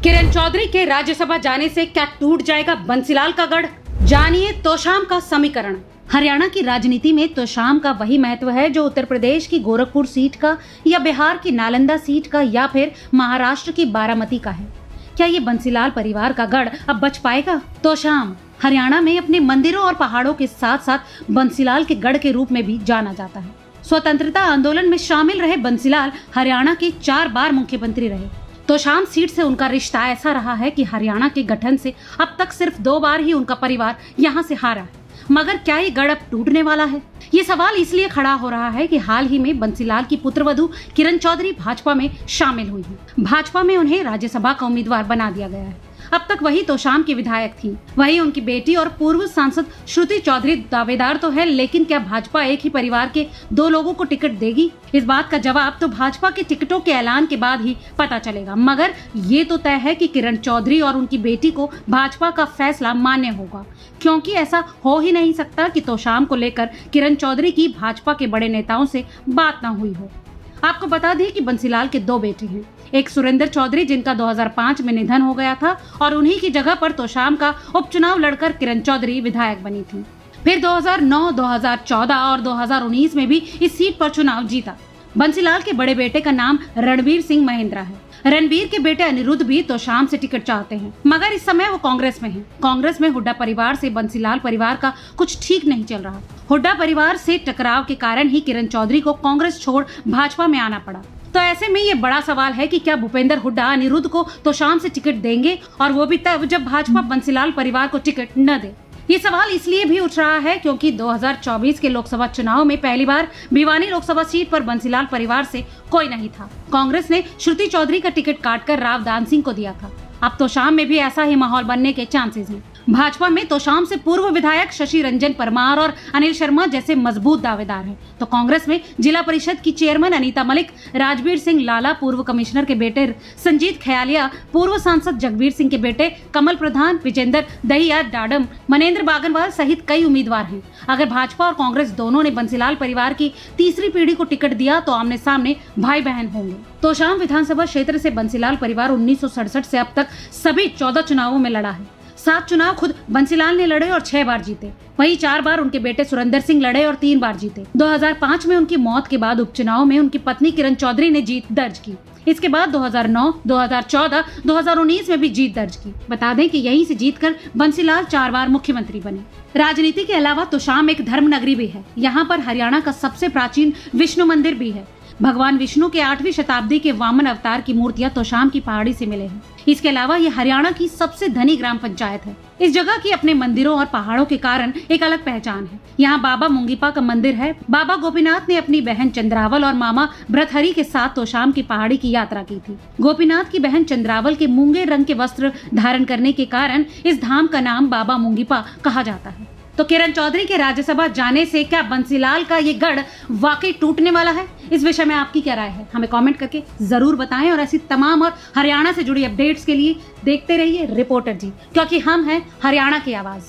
किरण चौधरी के राज्यसभा जाने से क्या टूट जाएगा बंसीलाल का गढ़? जानिए तोशाम का समीकरण। हरियाणा की राजनीति में तोशाम का वही महत्व है जो उत्तर प्रदेश की गोरखपुर सीट का, या बिहार की नालंदा सीट का, या फिर महाराष्ट्र की बारामती का है। क्या ये बंसीलाल परिवार का गढ़ अब बच पाएगा? तोशाम हरियाणा में अपने मंदिरों और पहाड़ों के साथ साथ बंसीलाल के गढ़ के रूप में भी जाना जाता है। स्वतंत्रता आंदोलन में शामिल रहे बंसीलाल हरियाणा के 4 बार मुख्यमंत्री रहे। तोशाम सीट से उनका रिश्ता ऐसा रहा है कि हरियाणा के गठन से अब तक सिर्फ 2 बार ही उनका परिवार यहाँ से हारा है। मगर क्या ये गढ़ अब टूटने वाला है? ये सवाल इसलिए खड़ा हो रहा है कि हाल ही में बंसीलाल की पुत्रवधू किरण चौधरी भाजपा में शामिल हुई है। भाजपा में उन्हें राज्यसभा का उम्मीदवार बना दिया गया है। अब तक वही तोशाम की विधायक थी। वही उनकी बेटी और पूर्व सांसद श्रुति चौधरी दावेदार तो है, लेकिन क्या भाजपा एक ही परिवार के 2 लोगों को टिकट देगी? इस बात का जवाब तो भाजपा के टिकटों के ऐलान के बाद ही पता चलेगा। मगर ये तो तय है कि किरण चौधरी और उनकी बेटी को भाजपा का फैसला मान्य होगा, क्योंकि ऐसा हो ही नहीं सकता कि तोशाम को लेकर किरण चौधरी की भाजपा के बड़े नेताओं से बात न हुई हो। आपको बता दें कि बंसीलाल के 2 बेटे हैं। एक सुरेंद्र चौधरी, जिनका 2005 में निधन हो गया था, और उन्हीं की जगह पर तोशाम का उपचुनाव लड़कर किरण चौधरी विधायक बनी थी। फिर 2009, 2014 और 2019 में भी इस सीट पर चुनाव जीता। बंसीलाल के बड़े बेटे का नाम रणबीर सिंह महेंद्रा है। रणबीर के बेटे अनिरुद्ध भी तोशाम से टिकट चाहते हैं, मगर इस समय वो कांग्रेस में हैं। कांग्रेस में हुड्डा परिवार से बंसीलाल परिवार का कुछ ठीक नहीं चल रहा। हुड्डा परिवार से टकराव के कारण ही किरण चौधरी को कांग्रेस छोड़ भाजपा में आना पड़ा। तो ऐसे में ये बड़ा सवाल है कि क्या भूपेंद्र हुड्डा अनिरुद्ध को तोशाम से टिकट देंगे, और वो भी तब जब भाजपा बंसीलाल परिवार को टिकट न दे। ये सवाल इसलिए भी उठ रहा है क्योंकि 2024 के लोकसभा चुनाव में पहली बार भिवानी लोकसभा सीट पर बंसीलाल परिवार से कोई नहीं था। कांग्रेस ने श्रुति चौधरी का टिकट काटकर राव दान सिंह को दिया था। अब तोशाम में भी ऐसा ही माहौल बनने के चांसेस हैं। भाजपा में तोशाम से पूर्व विधायक शशि रंजन परमार और अनिल शर्मा जैसे मजबूत दावेदार हैं। तो कांग्रेस में जिला परिषद की चेयरमैन अनीता मलिक, राजवीर सिंह लाला पूर्व कमिश्नर के बेटे संजीत खयालिया, पूर्व सांसद जगवीर सिंह के बेटे कमल प्रधान, विजेंद्र दहिया डाडम, मनेंद्र बागनवाल सहित कई उम्मीदवार हैं। अगर भाजपा और कांग्रेस दोनों ने बंसीलाल परिवार की तीसरी पीढ़ी को टिकट दिया तो आमने सामने भाई बहन होंगे। तोशाम विधानसभा क्षेत्र से बंसीलाल परिवार 1967 से अब तक सभी 14 चुनावों में लड़ा है। 7 चुनाव खुद बंसीलाल ने लड़े और 6 बार जीते। वहीं 4 बार उनके बेटे सुरेंद्र सिंह लड़े और 3 बार जीते। 2005 में उनकी मौत के बाद उपचुनाव में उनकी पत्नी किरण चौधरी ने जीत दर्ज की। इसके बाद 2009, 2014, 2019 में भी जीत दर्ज की। बता दें कि यहीं से जीतकर बंसीलाल 4 बार मुख्यमंत्री बने। राजनीति के अलावा तोशाम एक धर्म नगरी भी है। यहाँ पर हरियाणा का सबसे प्राचीन विष्णु मंदिर भी है। भगवान विष्णु के 8वीं शताब्दी के वामन अवतार की मूर्तियां तोशाम की पहाड़ी से मिले हैं। इसके अलावा ये हरियाणा की सबसे धनी ग्राम पंचायत है। इस जगह की अपने मंदिरों और पहाड़ों के कारण एक अलग पहचान है। यहाँ बाबा मुंगीपा का मंदिर है। बाबा गोपीनाथ ने अपनी बहन चंद्रावल और मामा भ्रतहरि के साथ तोशाम की पहाड़ी की यात्रा की थी। गोपीनाथ की बहन चंद्रावल के मूंगे रंग के वस्त्र धारण करने के कारण इस धाम का नाम बाबा मुंगीपा कहा जाता है। तो किरण चौधरी के राज्यसभा जाने से क्या बंसीलाल का ये गढ़ वाकई टूटने वाला है? इस विषय में आपकी क्या राय है? हमें कमेंट करके जरूर बताएं, और ऐसी तमाम और हरियाणा से जुड़ी अपडेट्स के लिए देखते रहिए रिपोर्टर जी, क्योंकि हम हैं हरियाणा की आवाज।